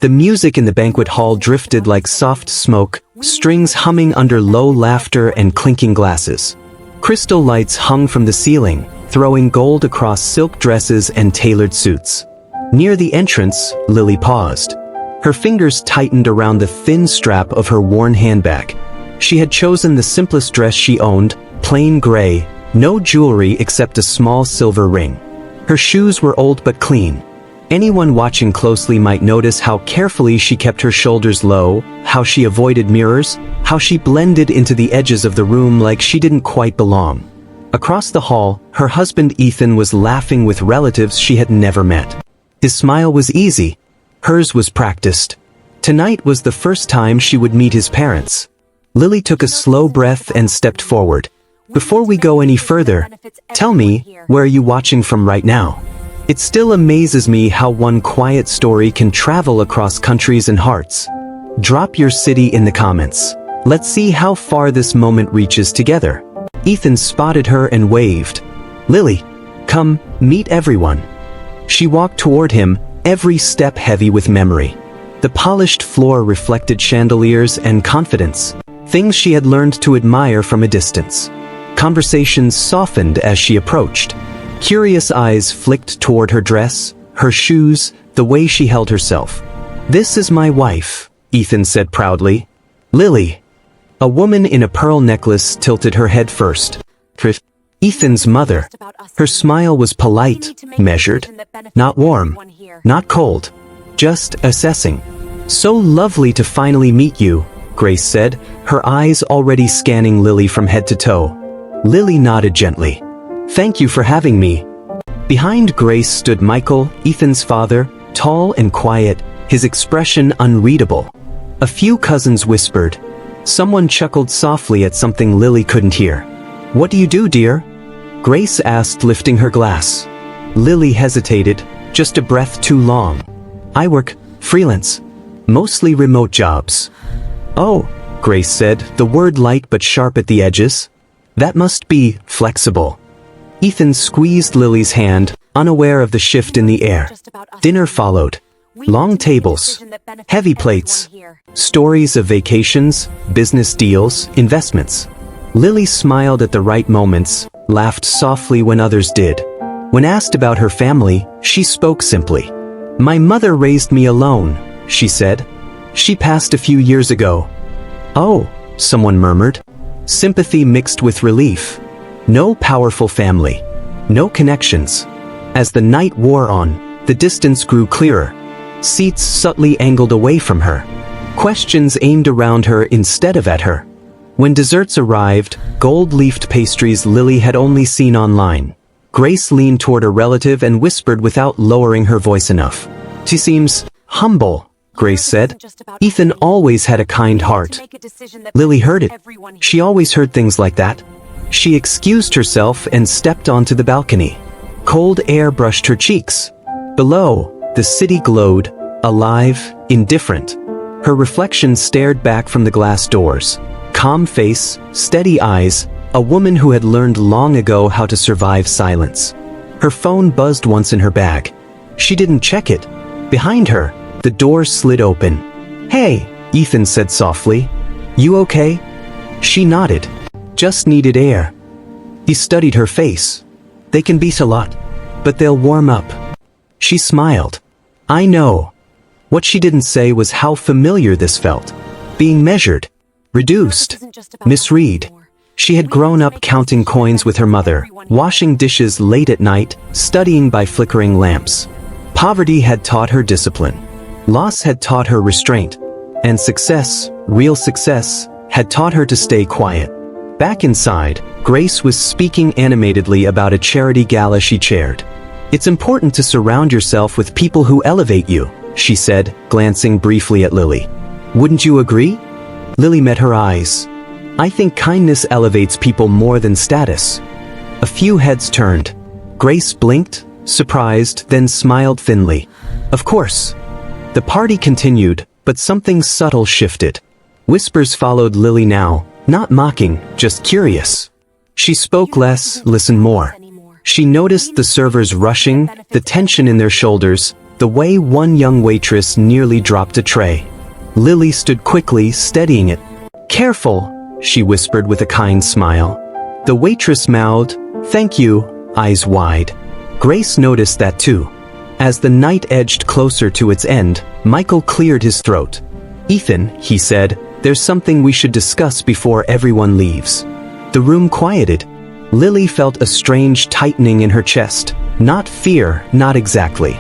The music in the banquet hall drifted like soft smoke, strings humming under low laughter and clinking glasses. Crystal lights hung from the ceiling, throwing gold across silk dresses and tailored suits. Near the entrance, Lily paused. Her fingers tightened around the thin strap of her worn handbag. She had chosen the simplest dress she owned, plain gray, no jewelry except a small silver ring. Her shoes were old but clean. Anyone watching closely might notice how carefully she kept her shoulders low, how she avoided mirrors, how she blended into the edges of the room like she didn't quite belong. Across the hall, her husband Ethan was laughing with relatives she had never met. His smile was easy. Hers was practiced. Tonight was the first time she would meet his parents. Lily took a slow breath and stepped forward. Before we go any further, tell me, where are you watching from right now? It still amazes me how one quiet story can travel across countries and hearts. Drop your city in the comments. Let's see how far this moment reaches together. Ethan spotted her and waved. Lily, come, meet everyone. She walked toward him, every step heavy with memory. The polished floor reflected chandeliers and confidence, things she had learned to admire from a distance. Conversations softened as she approached. Curious eyes flicked toward her dress, her shoes, the way she held herself. This is my wife, Ethan said proudly. Lily. A woman in a pearl necklace tilted her head first. Ethan's mother. Her smile was polite, measured, not warm, not cold, just assessing. So lovely to finally meet you, Grace said, her eyes already scanning Lily from head to toe. Lily nodded gently. Thank you for having me. Behind Grace stood Michael, Ethan's father, tall and quiet, his expression unreadable. A few cousins whispered. Someone chuckled softly at something Lily couldn't hear. What do you do, dear? Grace asked, lifting her glass. Lily hesitated, just a breath too long. I work, freelance. Mostly remote jobs. Oh, Grace said, the word light but sharp at the edges. That must be flexible. Ethan squeezed Lily's hand, unaware of the shift in the air. Dinner followed. Long tables, heavy plates, stories of vacations, business deals, investments. Lily smiled at the right moments, laughed softly when others did. When asked about her family, she spoke simply. My mother raised me alone, she said. She passed a few years ago. Oh, someone murmured. Sympathy mixed with relief. No powerful family. No connections. As the night wore on, the distance grew clearer. Seats subtly angled away from her. Questions aimed around her instead of at her. When desserts arrived, gold-leafed pastries Lily had only seen online. Grace leaned toward a relative and whispered without lowering her voice enough. She seems humble, Grace said. Ethan always had a kind heart. Lily heard it. She always heard things like that. She excused herself and stepped onto the balcony. Cold air brushed her cheeks. Below, the city glowed, alive, indifferent. Her reflection stared back from the glass doors. Calm face, steady eyes, a woman who had learned long ago how to survive silence. Her phone buzzed once in her bag. She didn't check it. Behind her, the door slid open. Hey, Ethan said softly. You okay? She nodded. Just needed air. He studied her face. They can beat a lot, but they'll warm up. She smiled. I know. What she didn't say was how familiar this felt. Being measured, reduced, misread. She had grown up counting coins with her mother, washing dishes late at night, studying by flickering lamps. Poverty had taught her discipline. Loss had taught her restraint. And success, real success, had taught her to stay quiet. Back inside, Grace was speaking animatedly about a charity gala she chaired. It's important to surround yourself with people who elevate you, she said, glancing briefly at Lily. Wouldn't you agree? Lily met her eyes. I think kindness elevates people more than status. A few heads turned. Grace blinked, surprised, then smiled thinly. Of course. The party continued, but something subtle shifted. Whispers followed Lily now, not mocking, just curious. She spoke less, listened more. She noticed the servers rushing, the tension in their shoulders, the way one young waitress nearly dropped a tray. Lily stood quickly, steadying it. "Careful," she whispered with a kind smile. The waitress mouthed, "Thank you," eyes wide. Grace noticed that too. As the night edged closer to its end, Michael cleared his throat. "Ethan," he said, "there's something we should discuss before everyone leaves." The room quieted. Lily felt a strange tightening in her chest. Not fear, not exactly.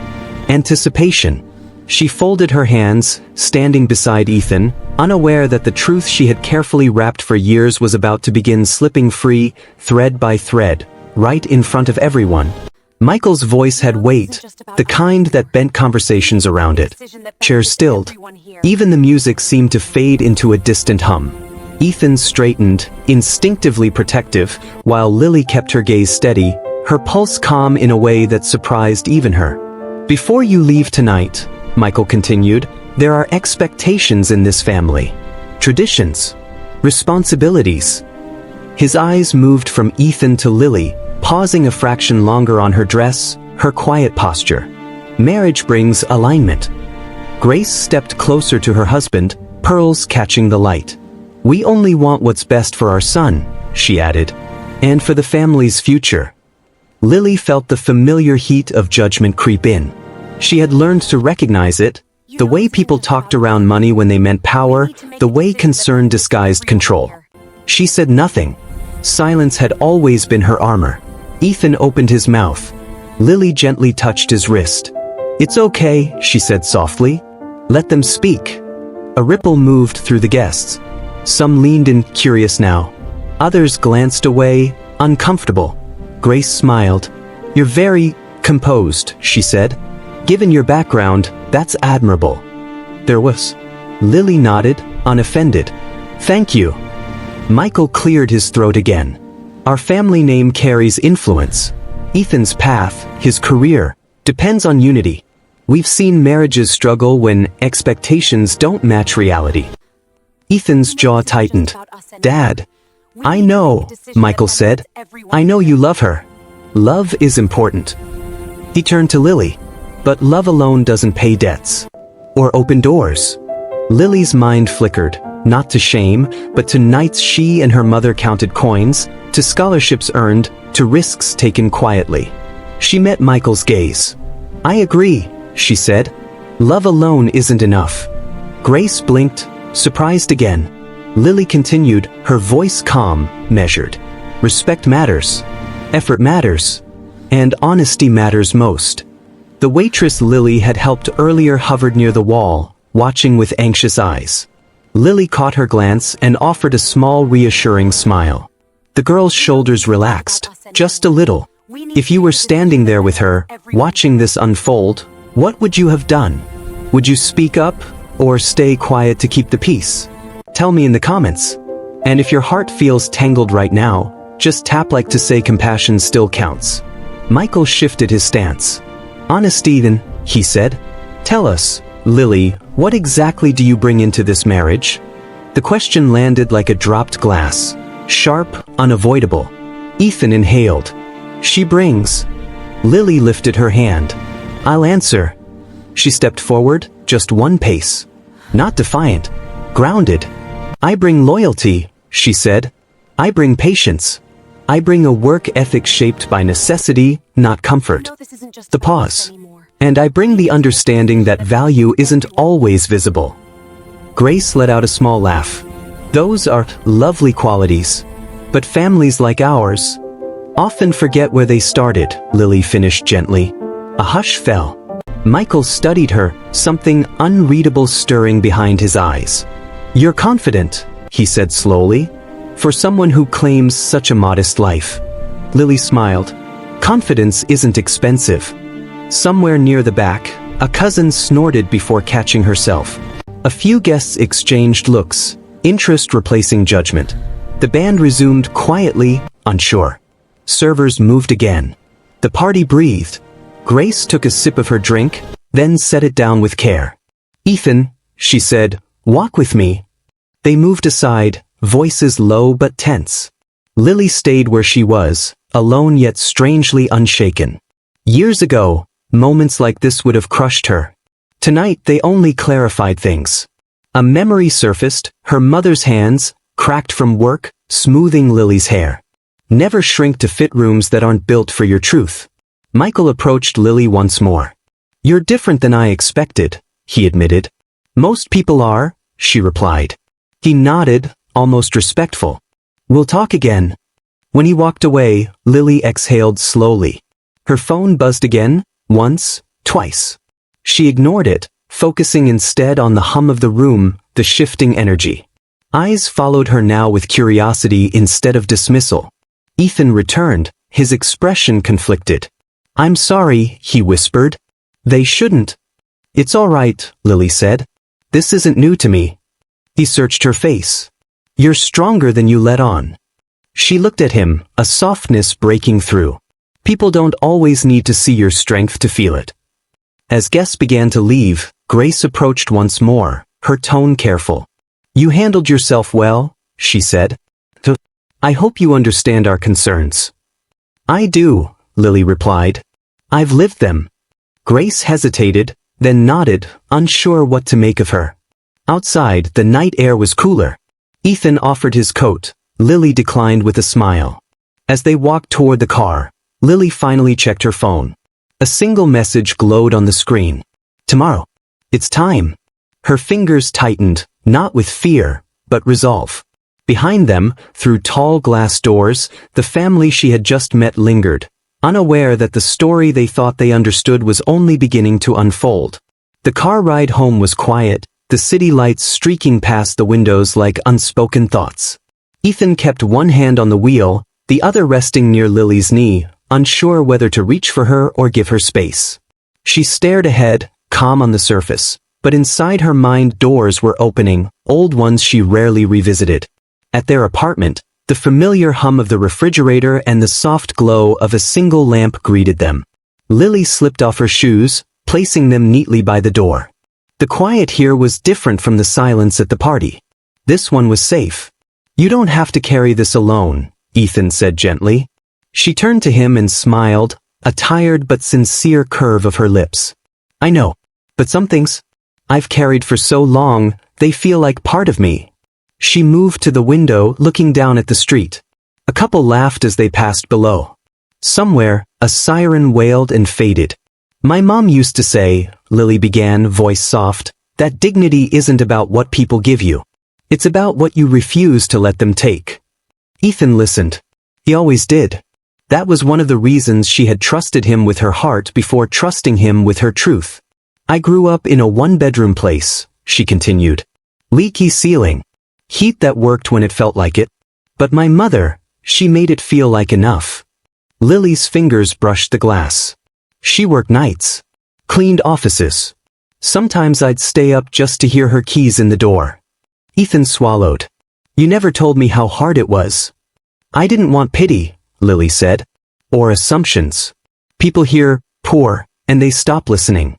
Anticipation. She folded her hands, standing beside Ethan, unaware that the truth she had carefully wrapped for years was about to begin slipping free, thread by thread, right in front of everyone. Michael's voice had weight, the kind that bent conversations around it. Chairs stilled. Even the music seemed to fade into a distant hum. Ethan straightened, instinctively protective, while Lily kept her gaze steady, her pulse calm in a way that surprised even her. "Before you leave tonight," Michael continued, "there are expectations in this family. Traditions. Responsibilities." His eyes moved from Ethan to Lily, pausing a fraction longer on her dress, her quiet posture. Marriage brings alignment. Grace stepped closer to her husband, pearls catching the light. "We only want what's best for our son," she added, "and for the family's future." Lily felt the familiar heat of judgment creep in. She had learned to recognize it, the way people talked around money when they meant power, the way concern disguised control. She said nothing. Silence had always been her armor. Ethan opened his mouth. Lily gently touched his wrist. "It's okay," she said softly. "Let them speak." A ripple moved through the guests. Some leaned in, curious now. Others glanced away, uncomfortable. Grace smiled. "You're very composed," she said. "Given your background, that's admirable." There was. Lily nodded, unoffended. "Thank you." Michael cleared his throat again. "Our family name carries influence. Ethan's path, his career, depends on unity. We've seen marriages struggle when expectations don't match reality." Ethan's jaw tightened. "Dad." "I know," Michael said. "I know you love her. Love is important." He turned to Lily. "But love alone doesn't pay debts. Or open doors." Lily's mind flickered, not to shame, but to nights she and her mother counted coins, to scholarships earned, to risks taken quietly. She met Michael's gaze. "I agree," she said. "Love alone isn't enough." Grace blinked, surprised again. Lily continued, her voice calm, measured. "Respect matters. Effort matters. And honesty matters most." The waitress Lily had helped earlier hovered near the wall, watching with anxious eyes. Lily caught her glance and offered a small reassuring smile. The girl's shoulders relaxed, just a little. If you were standing there with her, watching this unfold, what would you have done? Would you speak up, or stay quiet to keep the peace? Tell me in the comments. And if your heart feels tangled right now, just tap like to say compassion still counts. Michael shifted his stance. "Honesty then," he said. "Tell us, Lily, what exactly do you bring into this marriage?" The question landed like a dropped glass. Sharp, unavoidable. Ethan inhaled. "She brings." Lily lifted her hand. "I'll answer." She stepped forward, just one pace. Not defiant. Grounded. "I bring loyalty," she said. "I bring patience. I bring a work ethic shaped by necessity, not comfort." The pause. "And I bring the understanding that value isn't always visible." Grace let out a small laugh. "Those are lovely qualities. But families like ours often forget where they started," Lily finished gently. A hush fell. Michael studied her, something unreadable stirring behind his eyes. "You're confident," he said slowly, "for someone who claims such a modest life." Lily smiled. "Confidence isn't expensive." Somewhere near the back, a cousin snorted before catching herself. A few guests exchanged looks, interest replacing judgment. The band resumed quietly, unsure. Servers moved again. The party breathed. Grace took a sip of her drink, then set it down with care. "Ethan," she said, "walk with me." They moved aside, voices low but tense. Lily stayed where she was, alone yet strangely unshaken. Years ago, Moments like this would have crushed her. Tonight they only clarified things. A memory surfaced, her mother's hands, cracked from work, smoothing Lily's hair. Never shrink to fit rooms that aren't built for your truth. Michael approached Lily once more. You're different than I expected, he admitted. Most people are, she replied. He nodded, almost respectful. We'll talk again. When he walked away, Lily exhaled slowly. Her phone buzzed again, once, twice. She ignored it, focusing instead on the hum of the room, the shifting energy. Eyes followed her now with curiosity instead of dismissal. Ethan returned, his expression conflicted. I'm sorry, he whispered. They shouldn't. It's all right, Lily said. This isn't new to me. He searched her face. You're stronger than you let on. She looked at him, a softness breaking through. People don't always need to see your strength to feel it. As guests began to leave, Grace approached once more, her tone careful. You handled yourself well, she said. I hope you understand our concerns. I do, Lily replied. I've lived them. Grace hesitated, then nodded, unsure what to make of her. Outside, the night air was cooler. Ethan offered his coat. Lily declined with a smile. As they walked toward the car, Lily finally checked her phone. A single message glowed on the screen. Tomorrow. It's time. Her fingers tightened, not with fear, but resolve. Behind them, through tall glass doors, the family she had just met lingered, unaware that the story they thought they understood was only beginning to unfold. The car ride home was quiet, the city lights streaking past the windows like unspoken thoughts. Ethan kept one hand on the wheel, the other resting near Lily's knee, unsure whether to reach for her or give her space. She stared ahead, calm on the surface, but inside her mind doors were opening, old ones she rarely revisited. At their apartment, the familiar hum of the refrigerator and the soft glow of a single lamp greeted them. Lily slipped off her shoes, placing them neatly by the door. The quiet here was different from the silence at the party. This one was safe. You don't have to carry this alone, Ethan said gently. She turned to him and smiled, a tired but sincere curve of her lips. I know, but some things I've carried for so long, they feel like part of me. She moved to the window, looking down at the street. A couple laughed as they passed below. Somewhere, a siren wailed and faded. My mom used to say, Lily began, voice soft, that dignity isn't about what people give you. It's about what you refuse to let them take. Ethan listened. He always did. That was one of the reasons she had trusted him with her heart before trusting him with her truth. I grew up in a one-bedroom place, she continued. Leaky ceiling. Heat that worked when it felt like it. But my mother, she made it feel like enough. Lily's fingers brushed the glass. She worked nights. Cleaned offices. Sometimes I'd stay up just to hear her keys in the door. Ethan swallowed. You never told me how hard it was. I didn't want pity, Lily said. Or assumptions. People hear, poor, and they stop listening.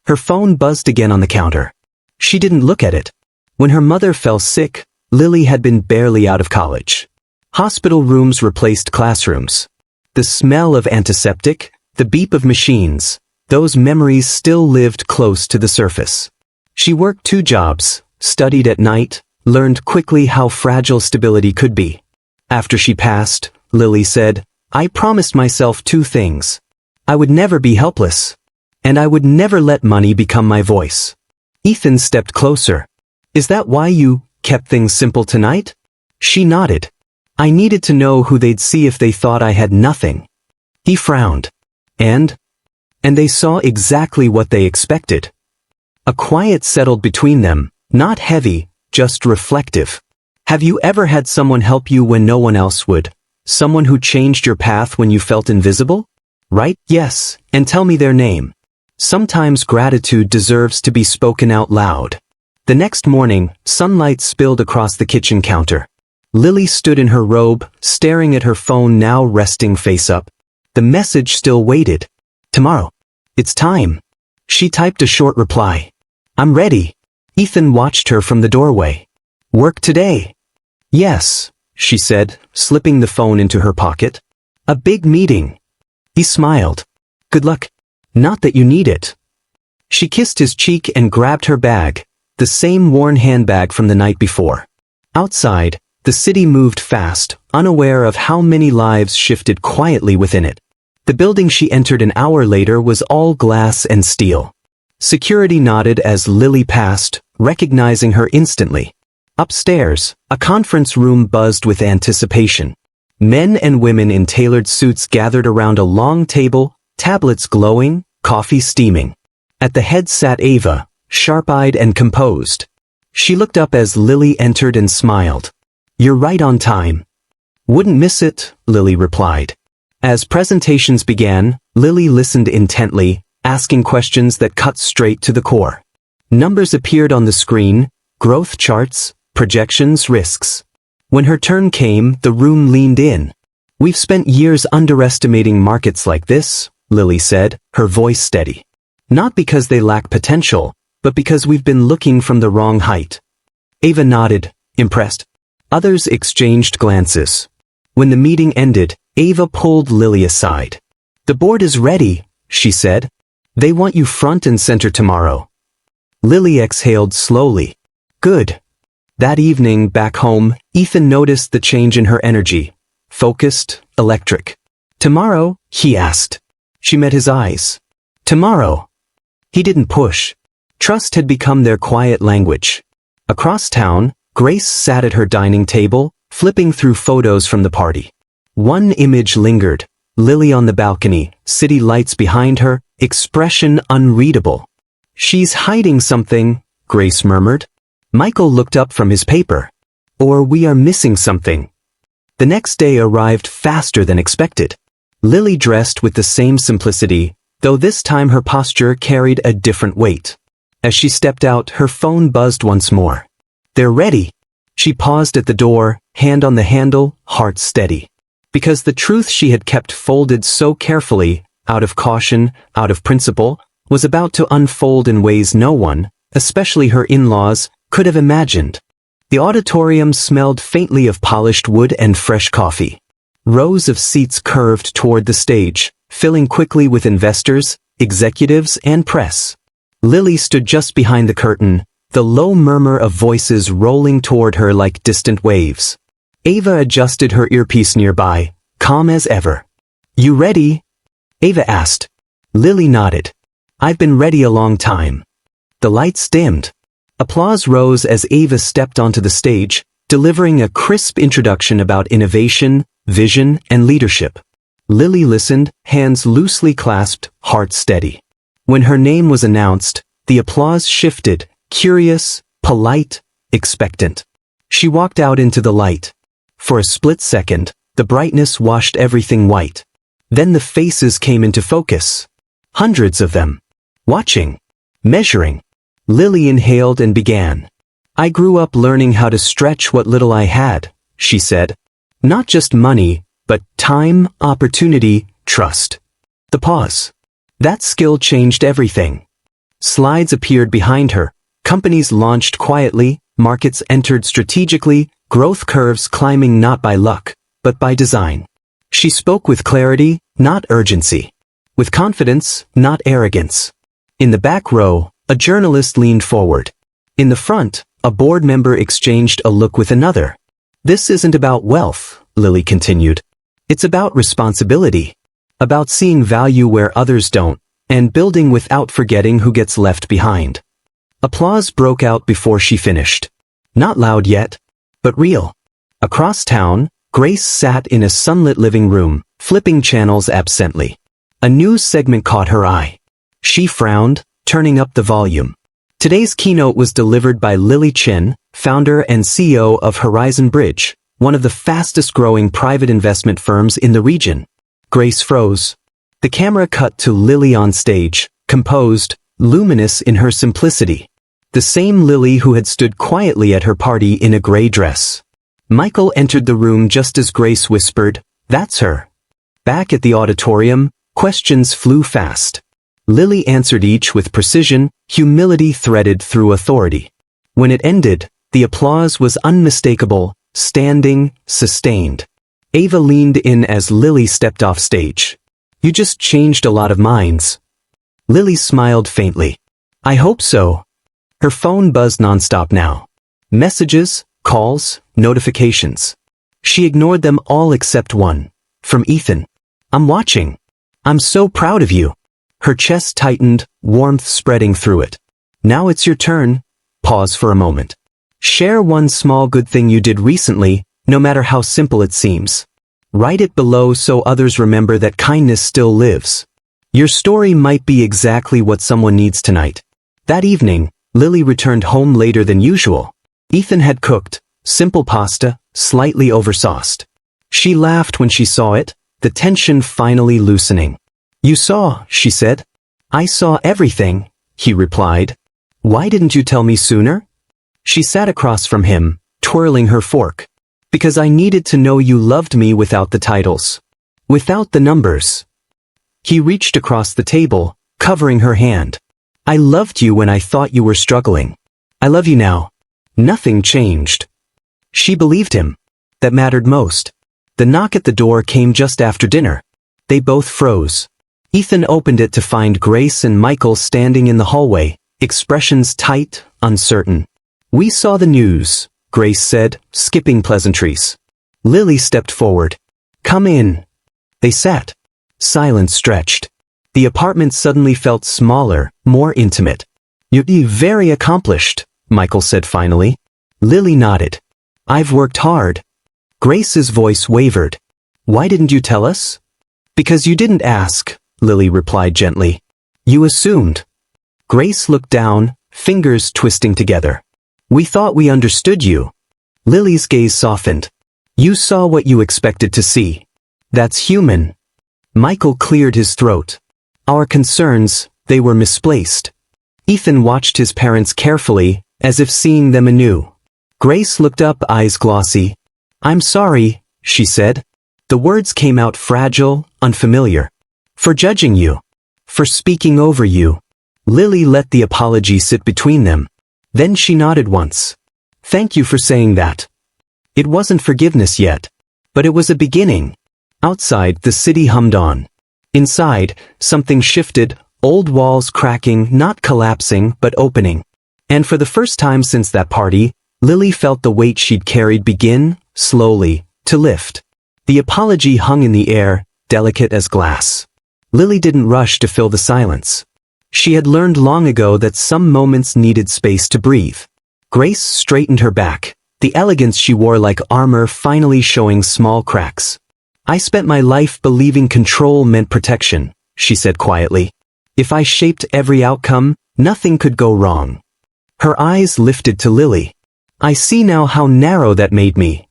Her phone buzzed again on the counter. She didn't look at it. When her mother fell sick, Lily had been barely out of college. Hospital rooms replaced classrooms. The smell of antiseptic, the beep of machines, those memories still lived close to the surface. She worked 2 jobs, studied at night, learned quickly how fragile stability could be. After she passed, Lily said, I promised myself 2 things. I would never be helpless. And I would never let money become my voice. Ethan stepped closer. Is that why you kept things simple tonight? She nodded. I needed to know who they'd see if they thought I had nothing. He frowned. And they saw exactly what they expected. A quiet settled between them, not heavy, just reflective. Have you ever had someone help you when no one else would? Someone who changed your path when you felt invisible? Right? Yes, and tell me their name. Sometimes gratitude deserves to be spoken out loud. The next morning, sunlight spilled across the kitchen counter. Lily stood in her robe, staring at her phone now resting face up. The message still waited. Tomorrow. It's time. She typed a short reply. I'm ready. Ethan watched her from the doorway. Work today? Yes, she said, slipping the phone into her pocket. A big meeting. He smiled. Good luck. Not that you need it. She kissed his cheek and grabbed her bag, the same worn handbag from the night before. Outside, the city moved fast, unaware of how many lives shifted quietly within it. The building she entered an hour later was all glass and steel. Security nodded as Lily passed, recognizing her instantly. Upstairs, a conference room buzzed with anticipation. Men and women in tailored suits gathered around a long table, tablets glowing, coffee steaming. At the head sat Ava, sharp-eyed and composed. She looked up as Lily entered and smiled. "You're right on time." "Wouldn't miss it," Lily replied. As presentations began, Lily listened intently, asking questions that cut straight to the core. Numbers appeared on the screen, growth charts, projections, risks. When her turn came, the room leaned in. "We've spent years underestimating markets like this," Lily said, her voice steady. "Not because they lack potential, but because we've been looking from the wrong height." Ava nodded, impressed. Others exchanged glances. When the meeting ended, Ava pulled Lily aside. "The board is ready," she said. "They want you front and center tomorrow." Lily exhaled slowly. "Good." That evening, back home, Ethan noticed the change in her energy. Focused, electric. "Tomorrow?" he asked. She met his eyes. "Tomorrow." He didn't push. Trust had become their quiet language. Across town, Grace sat at her dining table, flipping through photos from the party. One image lingered. Lily on the balcony, city lights behind her, expression unreadable. "She's hiding something," Grace murmured. Michael looked up from his paper. "Or we are missing something." The next day arrived faster than expected. Lily dressed with the same simplicity, though this time her posture carried a different weight. As she stepped out, her phone buzzed once more. "They're ready." She paused at the door, hand on the handle, heart steady. Because the truth she had kept folded so carefully, out of caution, out of principle, was about to unfold in ways no one, especially her in-laws, could have imagined. The auditorium smelled faintly of polished wood and fresh coffee. Rows of seats curved toward the stage, filling quickly with investors, executives, and press. Lily stood just behind the curtain, the low murmur of voices rolling toward her like distant waves. Ava adjusted her earpiece nearby, calm as ever. "You ready?" Ava asked. Lily nodded. "I've been ready a long time." The lights dimmed. Applause rose as Ava stepped onto the stage, delivering a crisp introduction about innovation, vision, and leadership. Lily listened, hands loosely clasped, heart steady. When her name was announced, the applause shifted, curious, polite, expectant. She walked out into the light. For a split second, the brightness washed everything white. Then the faces came into focus. Hundreds of them. Watching. Measuring. Lily inhaled and began. "I grew up learning how to stretch what little I had," she said. "Not just money, but time, opportunity, trust." The pause. That skill changed everything. Slides appeared behind her. Companies launched quietly, markets entered strategically, growth curves climbing not by luck, but by design. She spoke with clarity, not urgency. With confidence, not arrogance. In the back row, a journalist leaned forward. In the front, a board member exchanged a look with another. "This isn't about wealth," Lily continued. "It's about responsibility. About seeing value where others don't, and building without forgetting who gets left behind." Applause broke out before she finished. Not loud yet, but real. Across town, Grace sat in a sunlit living room, flipping channels absently. A news segment caught her eye. She frowned, turning up the volume. Today's keynote was delivered by Lily Chen, founder and CEO of Horizon Bridge, one of the fastest-growing private investment firms in the region. Grace froze. The camera cut to Lily on stage, composed, luminous in her simplicity. The same Lily who had stood quietly at her party in a gray dress. Michael entered the room just as Grace whispered, "That's her." Back at the auditorium, questions flew fast. Lily answered each with precision, humility threaded through authority. When it ended, the applause was unmistakable, standing, sustained. Ava leaned in as Lily stepped off stage. "You just changed a lot of minds." Lily smiled faintly. I hope so. Her phone buzzed nonstop now. Messages, calls, notifications. She ignored them all except one. From Ethan. I'm watching. I'm so proud of you. Her chest tightened, warmth spreading through it. Now it's your turn. Pause for a moment. Share one small good thing you did recently, no matter how simple it seems. Write it below so others remember that kindness still lives. Your story might be exactly what someone needs tonight. That evening, Lily returned home later than usual. Ethan had cooked, simple pasta, slightly oversauced. She laughed when she saw it, the tension finally loosening. You saw, she said. I saw everything, he replied. Why didn't you tell me sooner? She sat across from him, twirling her fork. Because I needed to know you loved me without the titles. Without the numbers. He reached across the table, covering her hand. I loved you when I thought you were struggling. I love you now. Nothing changed. She believed him. That mattered most. The knock at the door came just after dinner. They both froze. Ethan opened it to find Grace and Michael standing in the hallway, expressions tight, uncertain. We saw the news, Grace said, skipping pleasantries. Lily stepped forward. Come in. They sat. Silence stretched. The apartment suddenly felt smaller, more intimate. You're very accomplished, Michael said finally. Lily nodded. I've worked hard. Grace's voice wavered. Why didn't you tell us? Because you didn't ask, Lily replied gently. You assumed. Grace looked down, fingers twisting together. We thought we understood you. Lily's gaze softened. You saw what you expected to see. That's human. Michael cleared his throat. Our concerns, they were misplaced. Ethan watched his parents carefully, as if seeing them anew. Grace looked up, eyes glossy. I'm sorry, she said. The words came out fragile, unfamiliar. For judging you. For speaking over you. Lily let the apology sit between them. Then she nodded once. Thank you for saying that. It wasn't forgiveness yet. But it was a beginning. Outside, the city hummed on. Inside, something shifted, old walls cracking, not collapsing, but opening. And for the first time since that party, Lily felt the weight she'd carried begin, slowly, to lift. The apology hung in the air, delicate as glass. Lily didn't rush to fill the silence. She had learned long ago that some moments needed space to breathe. Grace straightened her back, the elegance she wore like armor finally showing small cracks. I spent my life believing control meant protection, she said quietly. If I shaped every outcome, nothing could go wrong. Her eyes lifted to Lily. I see now how narrow that made me.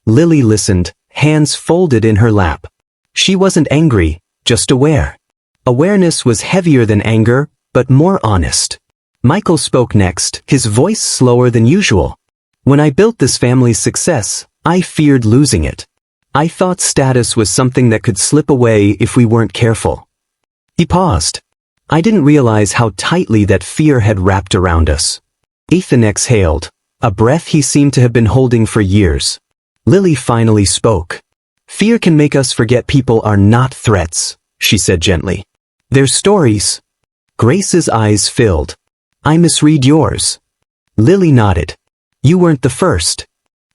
Lily listened, hands folded in her lap. She wasn't angry, just aware. Awareness was heavier than anger, but more honest. Michael spoke next, his voice slower than usual. When I built this family's success, I feared losing it. I thought status was something that could slip away if we weren't careful. He paused. I didn't realize how tightly that fear had wrapped around us. Ethan exhaled, a breath he seemed to have been holding for years. Lily finally spoke. Fear can make us forget people are not threats, she said gently. They're stories. Grace's eyes filled. I misread yours. Lily nodded. You weren't the first.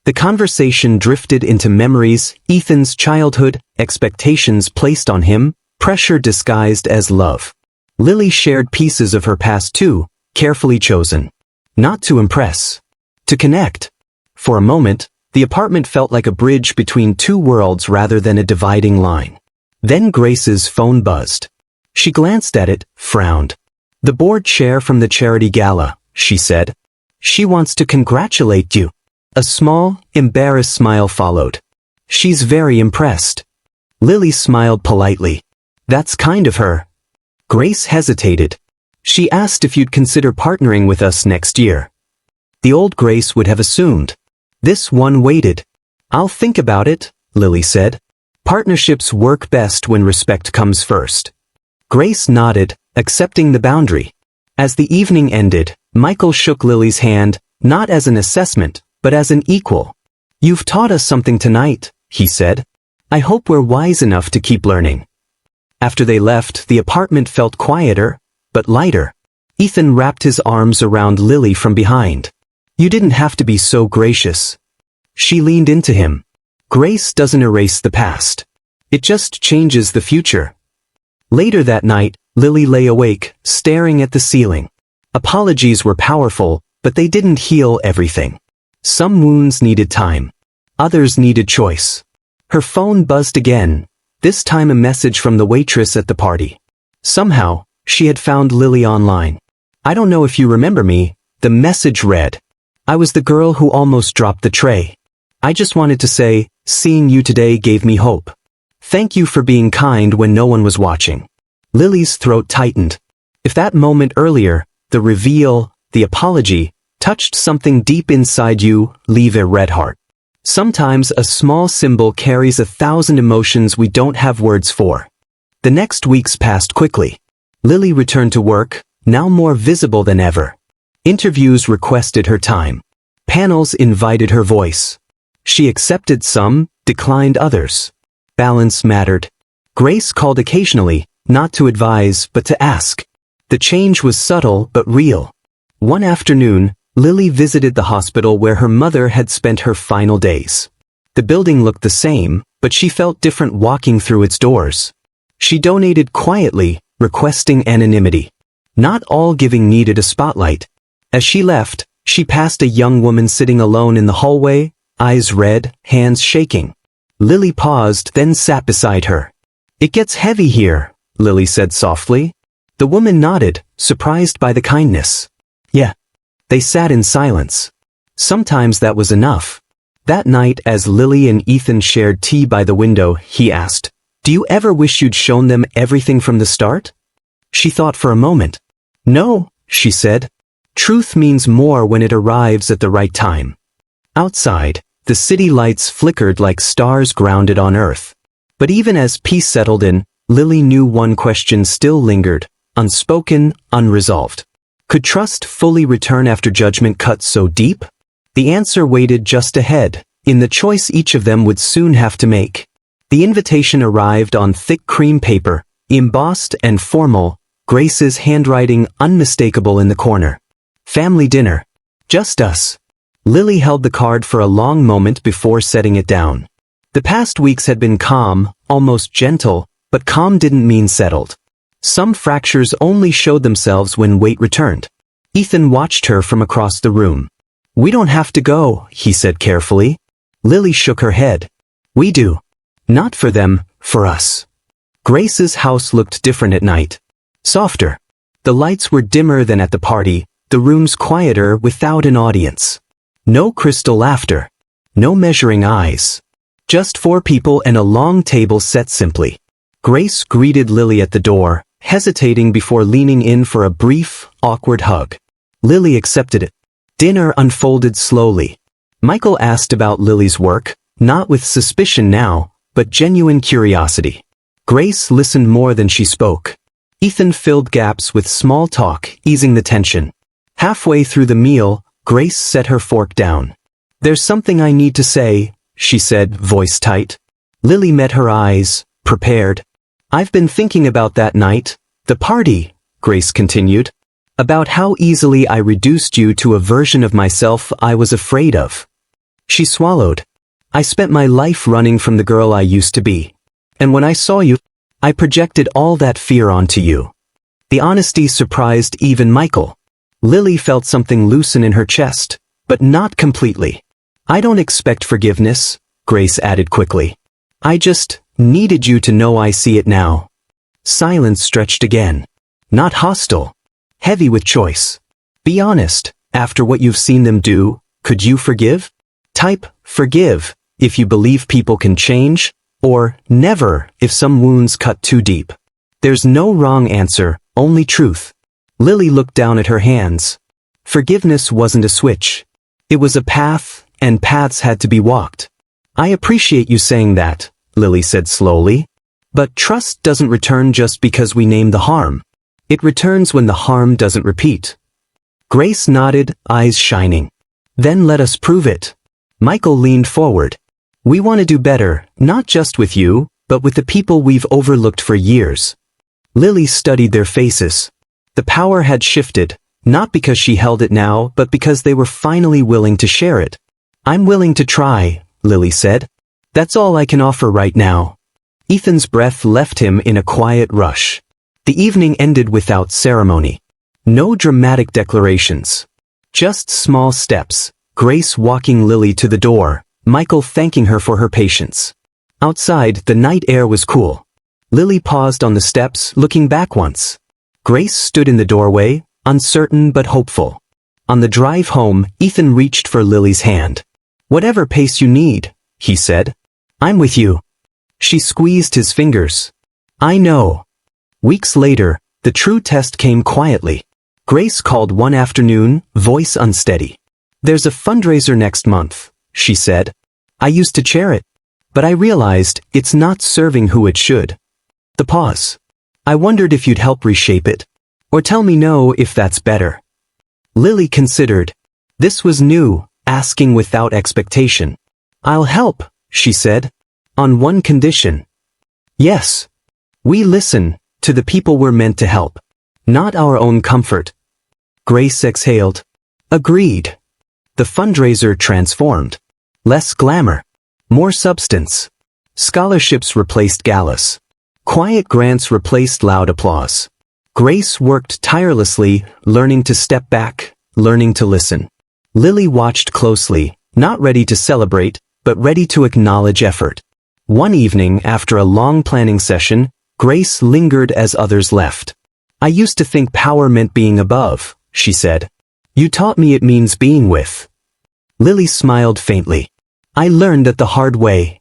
The conversation drifted into memories, Ethan's childhood, expectations placed on him, pressure disguised as love. Lily shared pieces of her past too, carefully chosen. Not to impress. To connect. For a moment, the apartment felt like a bridge between two worlds rather than a dividing line. Then Grace's phone buzzed. She glanced at it, frowned. The board chair from the charity gala, she said. She wants to congratulate you. A small, embarrassed smile followed. She's very impressed. Lily smiled politely. That's kind of her. Grace hesitated. She asked if you'd consider partnering with us next year. The old Grace would have assumed. This one waited. I'll think about it, Lily said. Partnerships work best when respect comes first. Grace nodded, accepting the boundary. As the evening ended, Michael shook Lily's hand, not as an assessment, but as an equal. You've taught us something tonight, he said. I hope we're wise enough to keep learning. After they left, the apartment felt quieter, but lighter. Ethan wrapped his arms around Lily from behind. You didn't have to be so gracious. She leaned into him. Grace doesn't erase the past. It just changes the future. Later that night, Lily lay awake, staring at the ceiling. Apologies were powerful, but they didn't heal everything. Some wounds needed time. Others needed choice. Her phone buzzed again, this time a message from the waitress at the party. Somehow, she had found Lily online. I don't know if you remember me, the message read. I was the girl who almost dropped the tray. I just wanted to say, seeing you today gave me hope. Thank you for being kind when no one was watching. Lily's throat tightened. If that moment earlier, the reveal, the apology, touched something deep inside you, leave a red heart. Sometimes a small symbol carries 1,000 emotions we don't have words for. The next weeks passed quickly. Lily returned to work, now more visible than ever. Interviews requested her time. Panels invited her voice. She accepted some, declined others. Balance mattered. Grace called occasionally, not to advise but to ask. The change was subtle but real. One afternoon, Lily visited the hospital where her mother had spent her final days. The building looked the same, but she felt different walking through its doors. She donated quietly, requesting anonymity. Not all giving needed a spotlight. As she left, she passed a young woman sitting alone in the hallway, eyes red, hands shaking. Lily paused, then sat beside her. It gets heavy here, Lily said softly. The woman nodded, surprised by the kindness. Yeah. They sat in silence. Sometimes that was enough. That night, as Lily and Ethan shared tea by the window, he asked, "Do you ever wish you'd shown them everything from the start?" She thought for a moment. No, she said. Truth means more when it arrives at the right time. Outside, the city lights flickered like stars grounded on earth. But even as peace settled in, Lily knew one question still lingered, unspoken, unresolved. Could trust fully return after judgment cut so deep? The answer waited just ahead, in the choice each of them would soon have to make. The invitation arrived on thick cream paper, embossed and formal, Grace's handwriting unmistakable in the corner. Family dinner. Just us. Lily held the card for a long moment before setting it down. The past weeks had been calm, almost gentle, but calm didn't mean settled. Some fractures only showed themselves when weight returned. Ethan watched her from across the room. We don't have to go, he said carefully. Lily shook her head. We do. Not for them, for us. Grace's house looked different at night. Softer. The lights were dimmer than at the party, the rooms quieter without an audience. No crystal laughter. No measuring eyes. Just 4 people and a long table set simply. Grace greeted Lily at the door, hesitating before leaning in for a brief, awkward hug. Lily accepted it. Dinner unfolded slowly. Michael asked about Lily's work, not with suspicion now, but genuine curiosity. Grace listened more than she spoke. Ethan filled gaps with small talk, easing the tension. Halfway through the meal, Grace set her fork down. There's something I need to say, she said, voice tight. Lily met her eyes, prepared. I've been thinking about that night, the party, Grace continued. About how easily I reduced you to a version of myself I was afraid of. She swallowed. I spent my life running from the girl I used to be. And when I saw you, I projected all that fear onto you. The honesty surprised even Michael. Lily felt something loosen in her chest, but not completely. I don't expect forgiveness, Grace added quickly. I just needed you to know I see it now. Silence stretched again. Not hostile. Heavy with choice. Be honest, after what you've seen them do, could you forgive? Type forgive if you believe people can change, or never if some wounds cut too deep. There's no wrong answer, only truth. Lily looked down at her hands. Forgiveness wasn't a switch. It was a path, and paths had to be walked. I appreciate you saying that, Lily said slowly. But trust doesn't return just because we name the harm. It returns when the harm doesn't repeat. Grace nodded, eyes shining. Then let us prove it. Michael leaned forward. We want to do better, not just with you, but with the people we've overlooked for years. Lily studied their faces. The power had shifted, not because she held it now, but because they were finally willing to share it. "I'm willing to try," Lily said. "That's all I can offer right now." Ethan's breath left him in a quiet rush. The evening ended without ceremony. No dramatic declarations. Just small steps, Grace walking Lily to the door, Michael thanking her for her patience. Outside, the night air was cool. Lily paused on the steps, looking back once. Grace stood in the doorway, uncertain but hopeful. On the drive home, Ethan reached for Lily's hand. "Whatever pace you need," he said. "I'm with you." She squeezed his fingers. "I know." Weeks later, the true test came quietly. Grace called one afternoon, voice unsteady. "There's a fundraiser next month," she said. "I used to chair it. But I realized it's not serving who it should." The pause. "I wondered if you'd help reshape it. Or tell me no if that's better." Lily considered. This was new, asking without expectation. "I'll help," she said. "On one condition." "Yes. We listen to the people we're meant to help. Not our own comfort." Grace exhaled. "Agreed." The fundraiser transformed. Less glamour. More substance. Scholarships replaced galas. Quiet grants replaced loud applause. Grace worked tirelessly, learning to step back, learning to listen. Lily watched closely, not ready to celebrate, but ready to acknowledge effort. One evening, after a long planning session, Grace lingered as others left. "I used to think power meant being above," she said. "You taught me it means being with." Lily smiled faintly. "I learned it the hard way."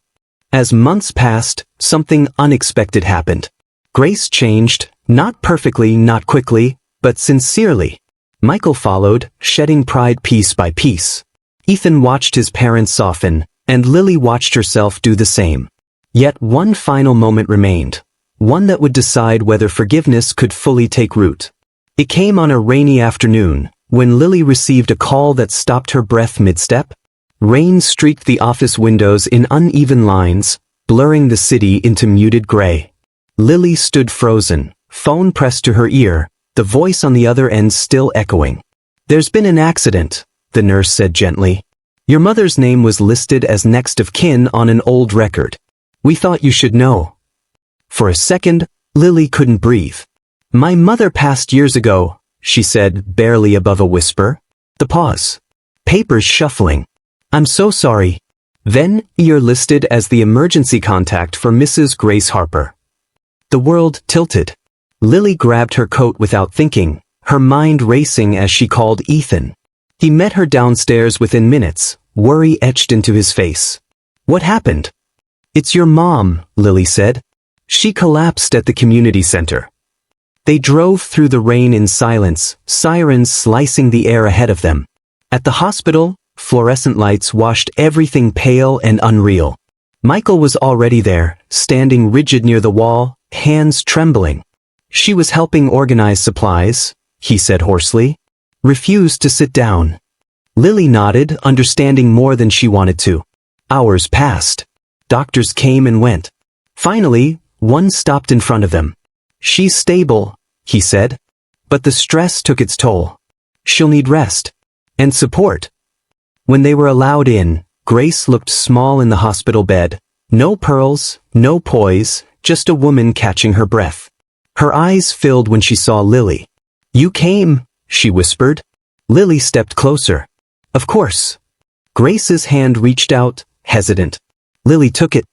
As months passed, something unexpected happened. Grace changed, not perfectly, not quickly, but sincerely. Michael followed, shedding pride piece by piece. Ethan watched his parents soften, and Lily watched herself do the same. Yet one final moment remained. One that would decide whether forgiveness could fully take root. It came on a rainy afternoon, when Lily received a call that stopped her breath mid-step. Rain streaked the office windows in uneven lines, blurring the city into muted gray. Lily stood frozen, phone pressed to her ear, the voice on the other end still echoing. "There's been an accident," the nurse said gently. "Your mother's name was listed as next of kin on an old record. We thought you should know." For a second, Lily couldn't breathe. "My mother passed years ago," she said, barely above a whisper. The pause. Papers shuffling. "I'm so sorry. Then, you're listed as the emergency contact for Mrs. Grace Harper." The world tilted. Lily grabbed her coat without thinking, her mind racing as she called Ethan. He met her downstairs within minutes, worry etched into his face. "What happened?" "It's your mom," Lily said. "She collapsed at the community center." They drove through the rain in silence, sirens slicing the air ahead of them. At the hospital, fluorescent lights washed everything pale and unreal. Michael was already there, standing rigid near the wall, hands trembling. "She was helping organize supplies," he said hoarsely. "Refused to sit down." Lily nodded, understanding more than she wanted to. Hours passed. Doctors came and went. Finally, one stopped in front of them. "She's stable," he said. "But the stress took its toll. She'll need rest. And support." When they were allowed in, Grace looked small in the hospital bed. No pearls, no poise, just a woman catching her breath. Her eyes filled when she saw Lily. "You came," she whispered. Lily stepped closer. "Of course." Grace's hand reached out, hesitant. Lily took it.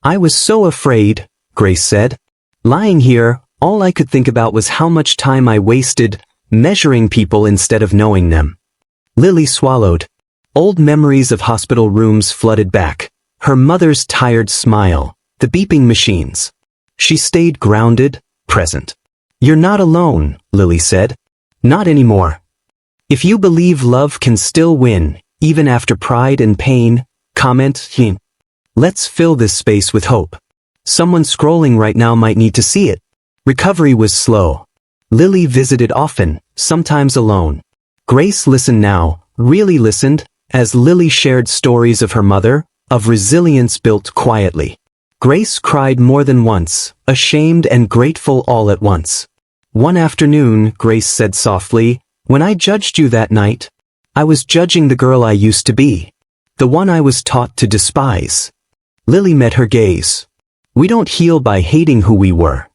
"I was so afraid," Grace said. "Lying here, all I could think about was how much time I wasted, measuring people instead of knowing them." Lily swallowed. Old memories of hospital rooms flooded back. Her mother's tired smile, the beeping machines. She stayed grounded, present. "You're not alone," Lily said. "Not anymore. If you believe love can still win, even after pride and pain, comment, let's fill this space with hope. Someone scrolling right now might need to see it." Recovery was slow. Lily visited often, sometimes alone. Grace listened now, really listened, as Lily shared stories of her mother, of resilience built quietly. Grace cried more than once, ashamed and grateful all at once. One afternoon, Grace said softly, when I judged you that night, I was judging the girl I used to be. The one I was taught to despise. Lily met her gaze. We don't heal by hating who we were.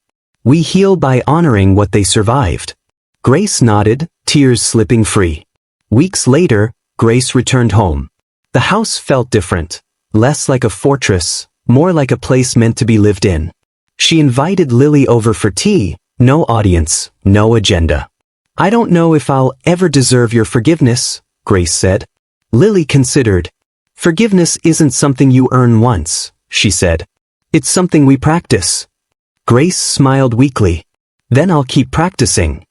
We heal by honoring what they survived. Grace nodded, tears slipping free. Weeks later, Grace returned home. The house felt different. Less like a fortress, more like a place meant to be lived in. She invited Lily over for tea, no audience, no agenda. I don't know if I'll ever deserve your forgiveness, Grace said. Lily considered. Forgiveness isn't something you earn once, she said. It's something we practice. Grace smiled weakly. Then I'll keep practicing.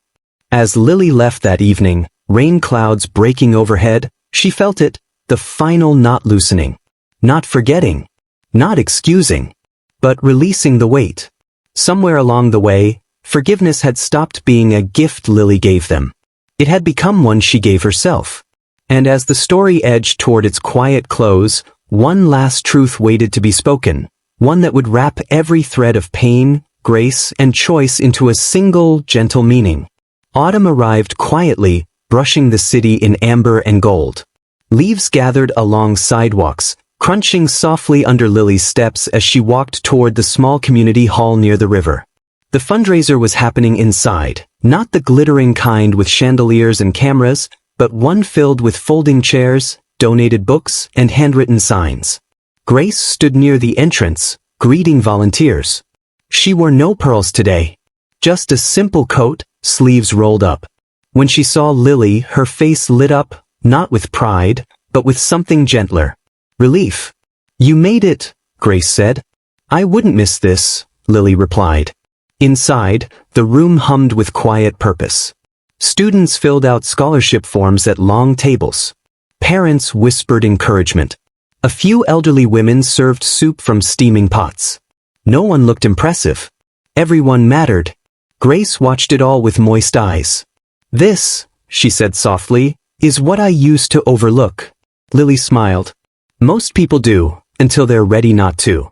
As Lily left that evening, rain clouds breaking overhead, she felt it, the final knot loosening. Not forgetting. Not excusing. But releasing the weight. Somewhere along the way, forgiveness had stopped being a gift Lily gave them. It had become one she gave herself. And as the story edged toward its quiet close, one last truth waited to be spoken, one that would wrap every thread of pain, grace, and choice into a single, gentle meaning. Autumn arrived quietly, brushing the city in amber and gold. Leaves gathered along sidewalks, crunching softly under Lily's steps as she walked toward the small community hall near the river. The fundraiser was happening inside, not the glittering kind with chandeliers and cameras, but one filled with folding chairs, donated books, and handwritten signs. Grace stood near the entrance, greeting volunteers. She wore no pearls today. Just a simple coat, sleeves rolled up. When she saw Lily, her face lit up, not with pride, but with something gentler. Relief. You made it, Grace said. I wouldn't miss this, Lily replied. Inside, the room hummed with quiet purpose. Students filled out scholarship forms at long tables. Parents whispered encouragement. A few elderly women served soup from steaming pots. No one looked impressive. Everyone mattered. Grace watched it all with moist eyes. This, she said softly, is what I used to overlook. Lily smiled. Most people do, until they're ready not to.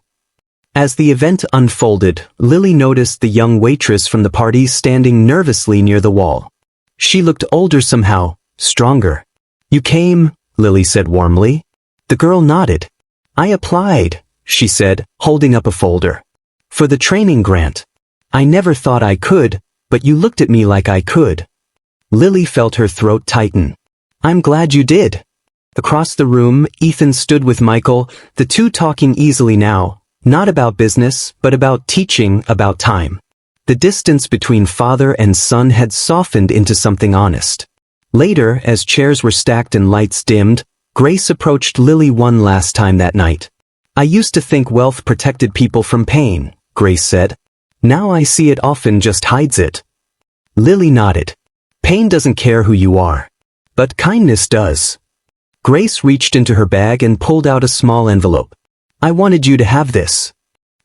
As the event unfolded, Lily noticed the young waitress from the party standing nervously near the wall. She looked older somehow, stronger. You came, Lily said warmly. The girl nodded. I applied, she said, holding up a folder. For the training grant. I never thought I could, but you looked at me like I could. Lily felt her throat tighten. I'm glad you did. Across the room, Ethan stood with Michael, the two talking easily now. Not about business, but about teaching, about time. The distance between father and son had softened into something honest. Later, as chairs were stacked and lights dimmed, Grace approached Lily one last time that night. I used to think wealth protected people from pain, Grace said. Now I see it often just hides it. Lily nodded. Pain doesn't care who you are. But kindness does. Grace reached into her bag and pulled out a small envelope. I wanted you to have this.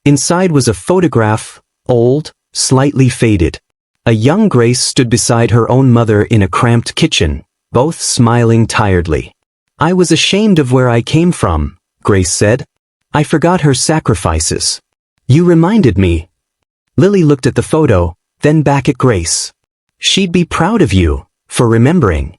Inside was a photograph, old, slightly faded. A young Grace stood beside her own mother in a cramped kitchen, both smiling tiredly. I was ashamed of where I came from, Grace said. I forgot her sacrifices. You reminded me. Lily looked at the photo, then back at Grace. She'd be proud of you, for remembering.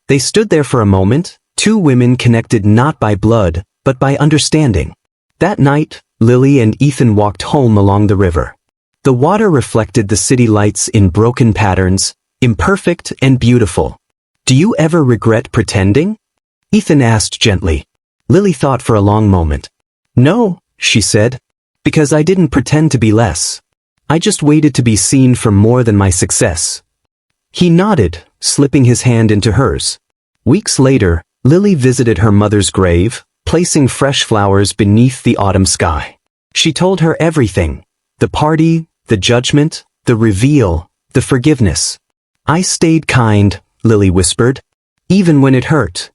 They stood there for a moment, two women connected not by blood, but by understanding. That night, Lily and Ethan walked home along the river. The water reflected the city lights in broken patterns, imperfect and beautiful. Do you ever regret pretending? Ethan asked gently. Lily thought for a long moment. No, she said, because I didn't pretend to be less. I just waited to be seen for more than my success. He nodded, slipping his hand into hers. Weeks later, Lily visited her mother's grave, placing fresh flowers beneath the autumn sky. She told her everything. The party, the judgment, the reveal, the forgiveness. I stayed kind, Lily whispered, even when it hurt.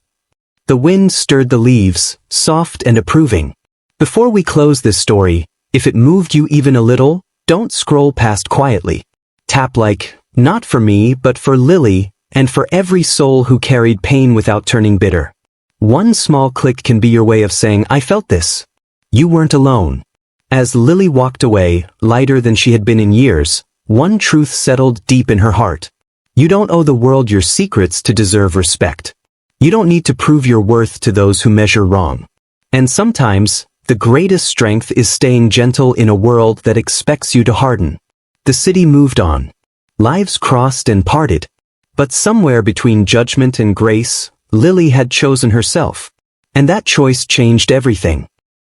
The wind stirred the leaves, soft and approving. Before we close this story, if it moved you even a little, don't scroll past quietly. Tap like, not for me, but for Lily, and for every soul who carried pain without turning bitter. One small click can be your way of saying, I felt this. You weren't alone. As Lily walked away, lighter than she had been in years, One truth settled deep in her heart. You don't owe the world your secrets to deserve respect. You don't need to prove your worth to those who measure wrong. And sometimes, the greatest strength is staying gentle in a world that expects you to harden. The city moved on. Lives crossed and parted. But somewhere between judgment and grace, Lily had chosen herself. And that choice changed everything.